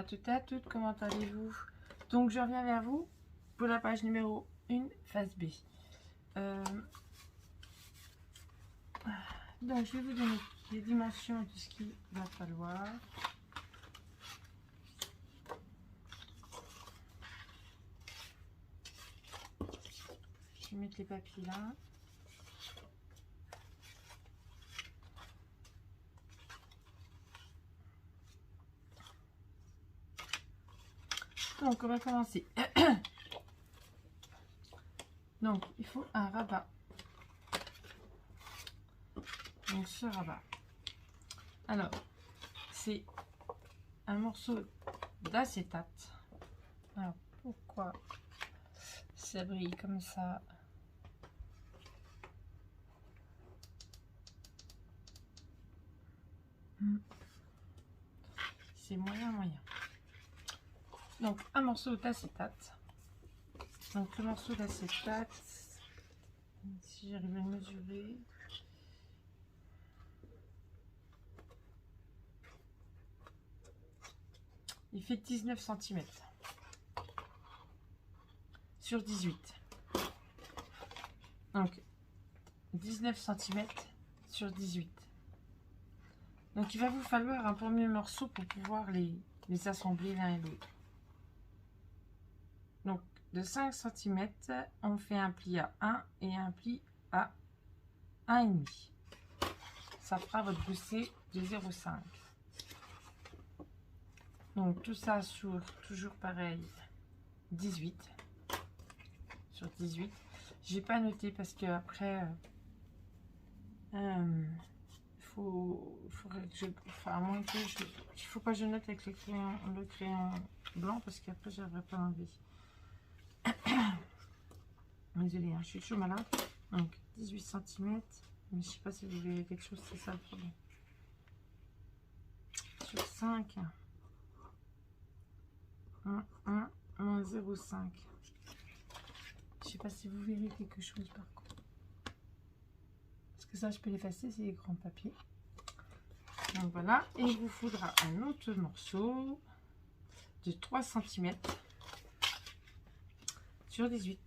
toutes et à toutes, comment allez-vous? Donc je reviens vers vous pour la page numéro 1, phase B. Donc je vais vous donner les dimensions de ce qu'il va falloir. Je vais mettre les papiers là. Donc on va commencer. Donc il faut un rabat. Donc ce rabat, alors c'est un morceau d'acétate. Alors pourquoi ça brille comme ça? C'est moyen. Donc un morceau d'acétate. Donc le morceau d'acétate, si j'arrive à le mesurer, il fait 19 cm sur 18. Donc 19 cm sur 18. Donc il va vous falloir un premier morceau pour pouvoir les assembler l'un et l'autre. Donc de 5 cm, on fait un pli à 1 et un pli à 1,5. Ça fera votre gousset de 0,5. Donc tout ça sur, toujours pareil, 18 sur 18. J'ai pas noté parce que après faudrait que je, enfin à moins que il faut pas que je note avec le crayon blanc parce qu'après j'arriverai pas à enlever. Désolée, hein, je suis toujours malade. Donc 18 cm, mais je sais pas si vous verrez quelque chose, c'est ça le problème. Sur 5. 1, moins 0,5. Je sais pas si vous verrez quelque chose par contre. Parce que ça, je peux l'effacer, c'est des grands papiers. Donc voilà. Et il vous faudra un autre morceau de 3 cm sur 18.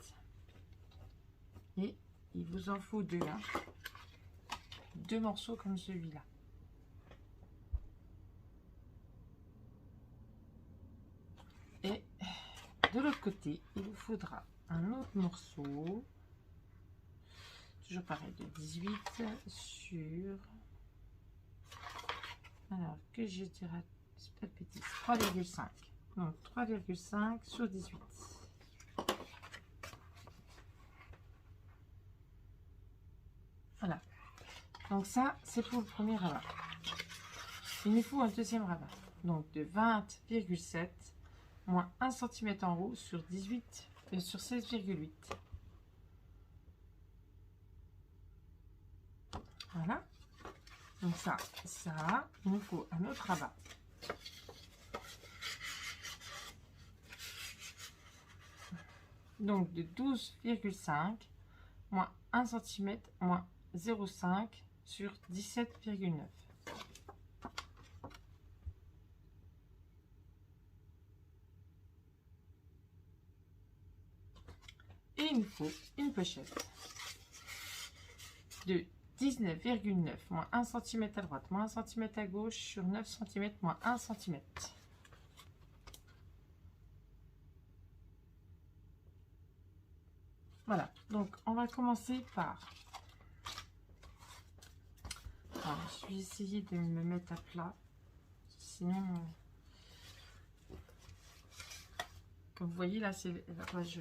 Et il vous en faut deux, hein. Deux morceaux comme celui-là. Et de l'autre côté, il vous faudra un autre morceau, toujours pareil, de 18 sur, alors que je dirais, c'est pas de bêtises, 3,5. Donc 3,5 sur 18. Voilà. Donc ça, c'est pour le premier rabat. Il nous faut un deuxième rabat. Donc de 20,7 moins 1 cm en haut sur 18 sur 16,8. Voilà. Donc ça, il nous faut un autre rabat. Donc de 12,5 moins 1 cm moins 0,5 sur 17,9. Et il nous faut une pochette de 19,9 moins 1 cm à droite, moins 1 cm à gauche sur 9 cm moins 1 cm. Voilà, donc on va commencer par... Alors, je vais essayer de me mettre à plat, sinon... Comme vous voyez là, c'est la page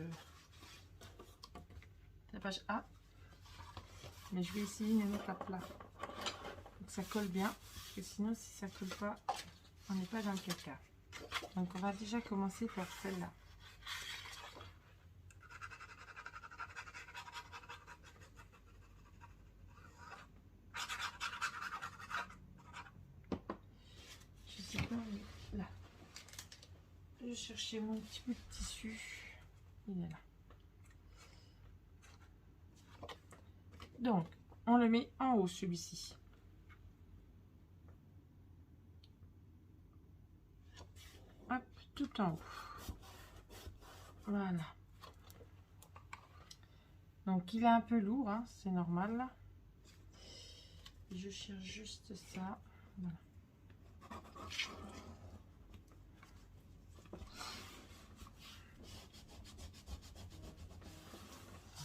A. Mais je vais essayer de me mettre à plat. Donc ça colle bien. Parce que sinon, si ça colle pas, on n'est pas dans le caca. Donc on va déjà commencer par celle-là. Je sais pas, mais là. Je vais chercher mon petit bout de tissu. Il est là. Donc, on le met en haut, celui-ci. Hop. tout en haut. Voilà. Donc il est un peu lourd, hein, c'est normal. Je cherche juste ça. Voilà.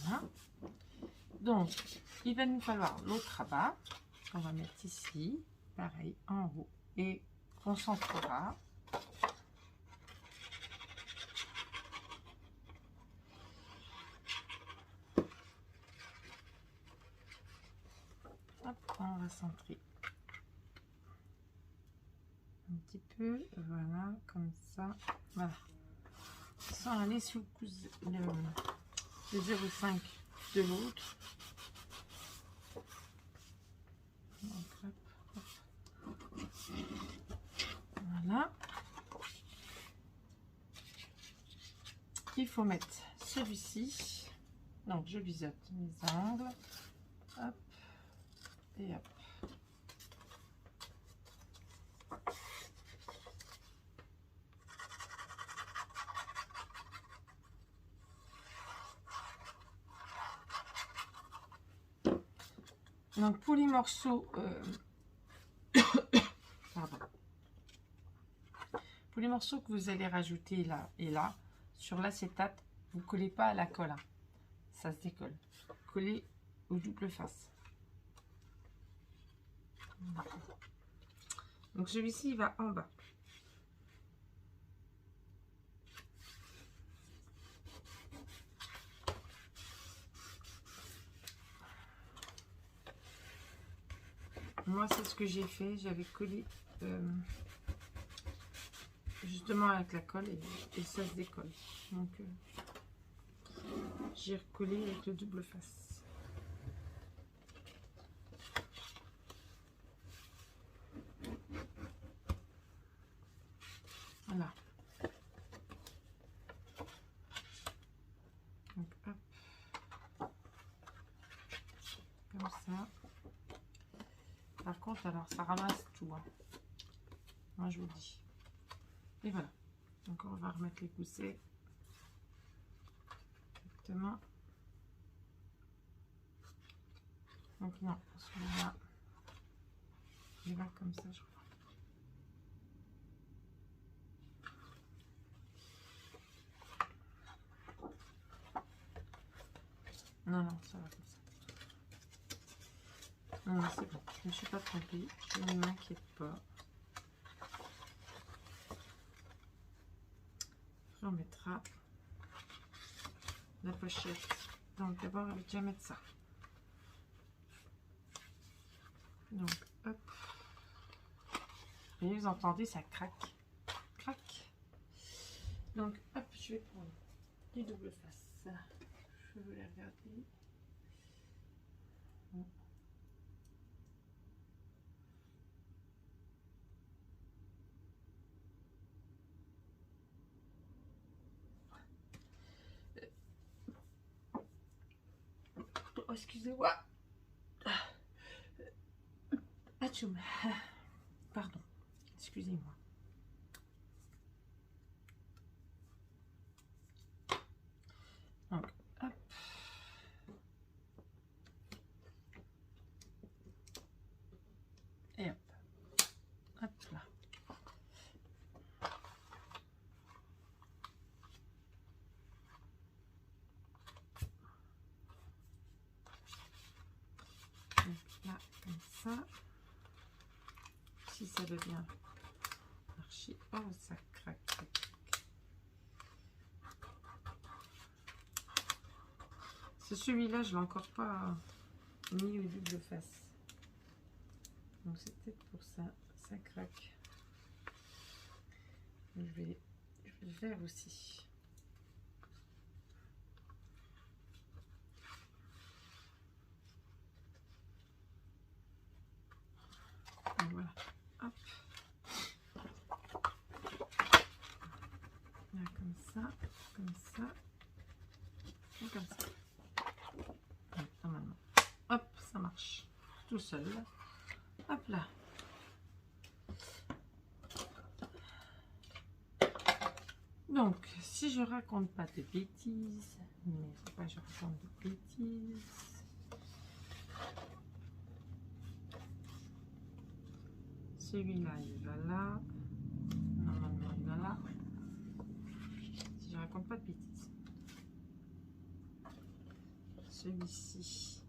Voilà. Donc il va nous falloir l'autre rabat qu'on va mettre ici, pareil en haut, et qu'on centrera. Hop, on va centrer un petit peu, voilà, comme ça, voilà, sans aller sous le 0,5 de l'autre. Voilà. Il faut mettre celui-ci. Donc je biseaute mes angles. Hop. Et hop. Donc pour les morceaux pardon. Pour les morceaux que vous allez rajouter là et là, sur l'acétate, vous ne collez pas à la colle. Hein. Ça se décolle. Collez au double face. Donc celui-ci, il va en bas. Moi, c'est ce que j'ai fait. J'avais collé justement avec la colle et ça se décolle. Donc, j'ai recollé avec le double face. Voilà. Donc, hop. Comme ça. Par contre, alors, ça ramasse tout. Hein. Moi, je vous dis. Et voilà. Donc, on va remettre les goussets. Exactement. Donc, non, celui-là, il va comme ça, je crois. Non, non, ça va comme ça. Non, non, c'est bon. Je ne me suis pas trompée. Je ne m'inquiète pas. On mettra la pochette. Donc d'abord, elle va déjà mettre ça. Donc hop. Et vous entendez, ça craque. Craque. Donc hop, je vais prendre les double face. Je vais les regarder. Oh, excusez-moi. Atchoum. Pardon. Excusez-moi. Donc, hop. Et hop. Hop là. Donc là, comme ça. Si ça devient archi, oh ça craque. C'est celui-là, je l'ai encore pas mis au double face. Donc c'est peut-être pour ça, ça craque. Je vais le faire aussi. Donc voilà. Hop. Là, comme ça, et comme ça. Ouais, normalement. Hop, ça marche tout seul. Hop là. Donc, si je raconte pas de bêtises, mais faut pas que je raconte de bêtises. Celui-là, il va là. Normalement, il va là. Si je raconte pas de bêtises. Celui-ci.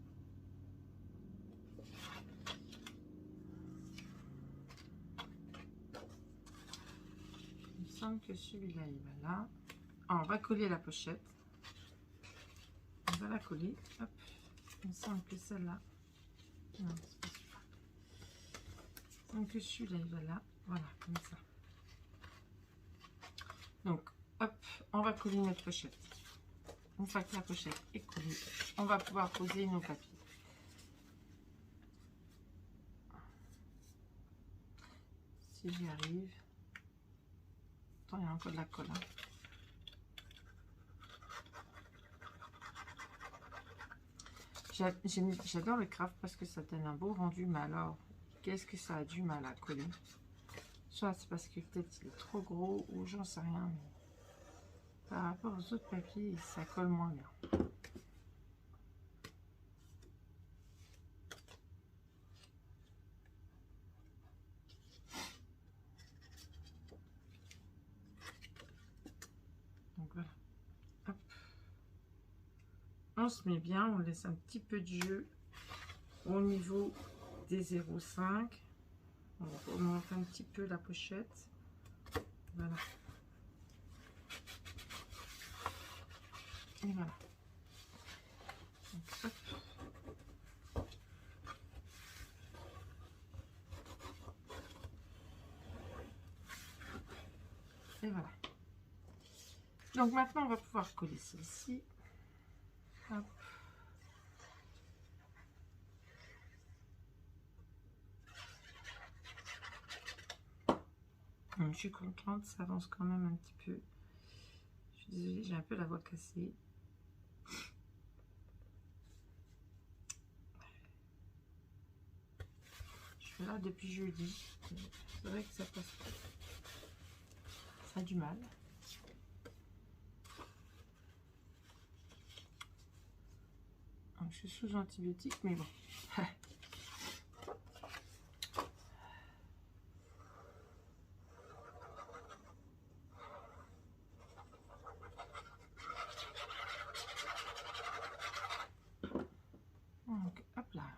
Il me semble que celui-là, il va là. Ah, on va coller la pochette. On va la coller. Hop. Il me semble que celle-là. Non, c'est pas celui-là. Donc celui-là, il va là. Voilà, comme ça. Donc, hop, on va coller notre pochette. Une fois que la pochette est collée, on va pouvoir poser nos papiers. Si j'y arrive. Attends, il y a encore de la colle. Hein. J'adore le craft parce que ça donne un beau rendu, mais alors, qu'est-ce que ça a du mal à coller? Soit c'est parce que peut-être il est trop gros ou j'en sais rien, mais par rapport aux autres papiers, ça colle moins bien. Donc voilà. Hop. On se met bien, on laisse un petit peu de jeu au niveau des 0,5. On va augmenter un petit peu la pochette. Voilà. Et voilà. Donc, hop. Et voilà. Donc maintenant, on va pouvoir coller celle-ci. Hop. Donc, je suis contente, ça avance quand même un petit peu. Je suis désolée, j'ai un peu la voix cassée. Je suis là depuis jeudi. C'est vrai que ça passe pas. Ça a du mal. Donc, je suis sous antibiotiques, mais bon. Donc, hop là.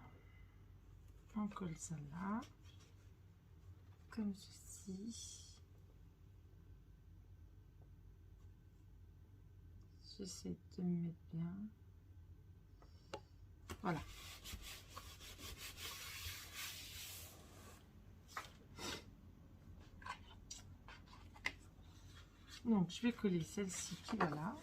On colle ça là. Comme ceci. J'essaie de me mettre bien. Voilà. Donc, je vais coller celle-ci qui va là.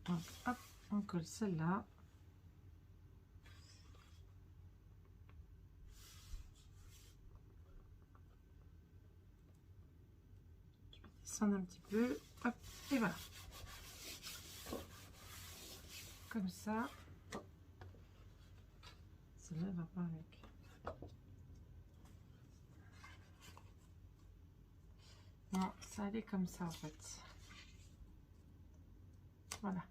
Donc, hop, on colle celle-là. Je vais descendre un petit peu. Hop, et voilà. Comme ça. Celle-là va pas avec. Non, ça allait comme ça en fait. Voilà.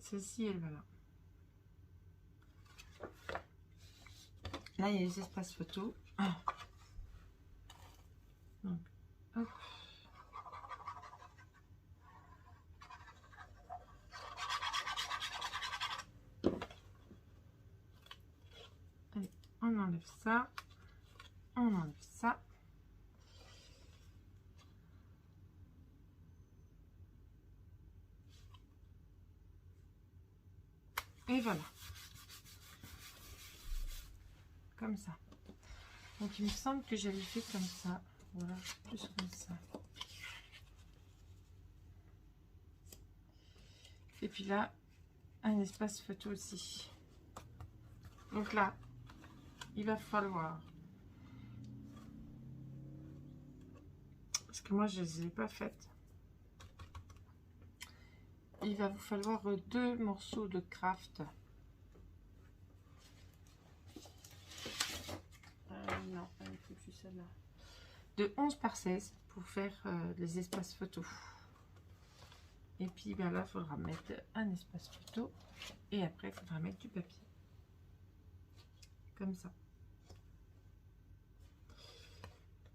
Celle-ci, elle va là. Là, il y a les espaces photos. Donc, hop. Allez, on enlève ça. On enlève ça. Et voilà. Comme ça. Donc, il me semble que j'avais fait comme ça. Voilà, plus comme ça. Et puis là, un espace photo aussi. Donc là, il va falloir... Parce que moi je ne les ai pas faites. Il va vous falloir 2 morceaux de craft. Non, elle est foutue celle-là. De 11 par 16 pour faire les espaces photos. Et puis ben là, il faudra mettre un espace photo. Et après, il faudra mettre du papier. Comme ça.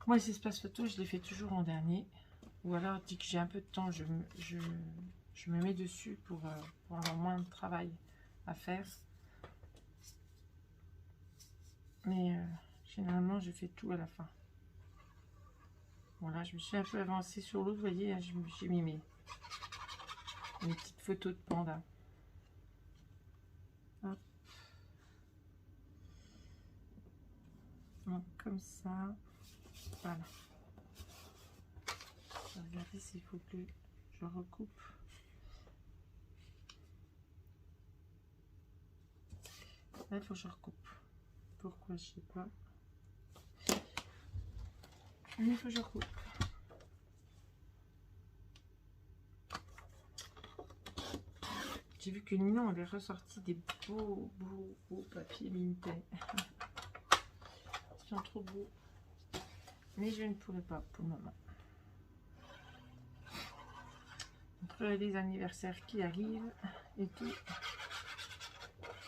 Moi, les espaces photos, je les fais toujours en dernier. Ou alors, dès que j'ai un peu de temps, je me mets dessus pour avoir moins de travail à faire. Mais généralement, je fais tout à la fin. Voilà, je me suis un peu avancée sur l'autre. Vous voyez, hein, j'ai mis mes petites photos de panda. Hop. Donc, comme ça. Voilà. Je vais regarder s'il faut que je recoupe. Là, il faut que je recoupe. Pourquoi, je sais pas. Mais il faut que je recoupe. J'ai vu que Ninon avait ressorti des beaux papiers Mintel. Ils sont trop beaux. Mais je ne pourrais pas pour le moment. Entre les anniversaires qui arrivent et tout,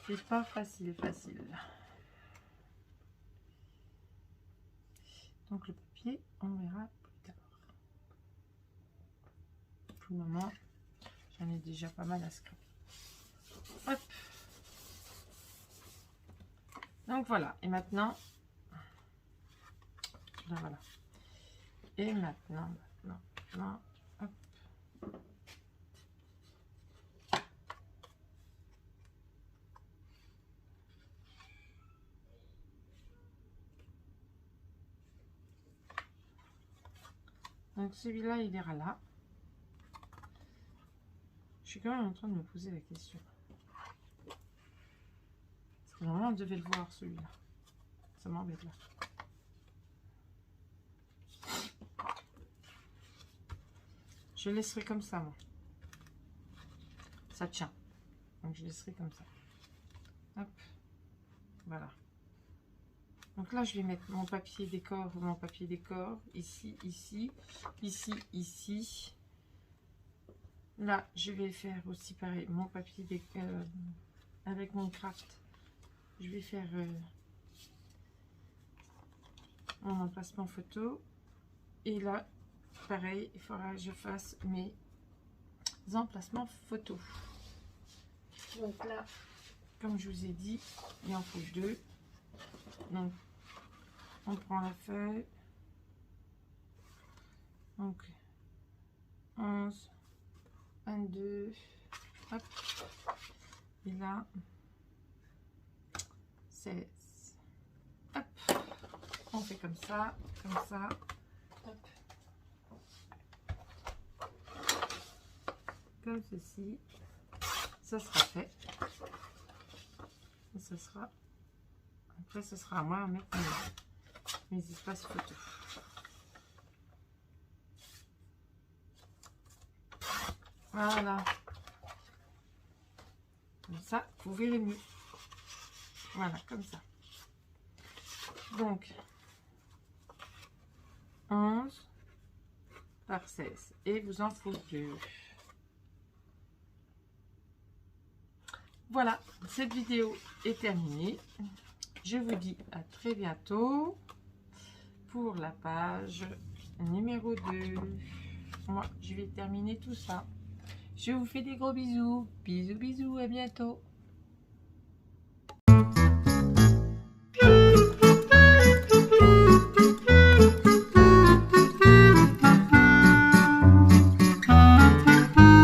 c'est pas facile. Donc le papier, on verra plus tard. Pour le moment, j'en ai déjà pas mal à scraper. Hop. Donc voilà. Et maintenant, là, voilà. Et maintenant, hop. Donc celui-là, il ira là. Je suis quand même en train de me poser la question. Parce que normalement, on devait le voir celui-là. Ça m'embête là. Je laisserai comme ça, moi. Ça tient. Donc je laisserai comme ça. Hop. Voilà. Donc là, je vais mettre mon papier décor, ici, ici, ici. Là, je vais faire aussi pareil, mon papier décor avec mon craft. Je vais faire mon emplacement photo. Et là, pareil, il faudra que je fasse mes emplacements photo. Donc là, comme je vous ai dit, il en faut 2. Donc, on prend la feuille. Donc, 11, 22, hop. Et là, 16. Hop. On fait comme ça, hop. Comme ceci. Ça sera fait. Et ça sera... Après, ce sera à moi à mettre mes espaces photos. Voilà. Comme ça, vous verrez mieux. Voilà, comme ça. Donc, 11 par 16. Et vous en faut 2. Voilà, cette vidéo est terminée. Je vous dis à très bientôt pour la page numéro 2. Moi, je vais terminer tout ça. Je vous fais des gros bisous. Bisous, bisous, à bientôt.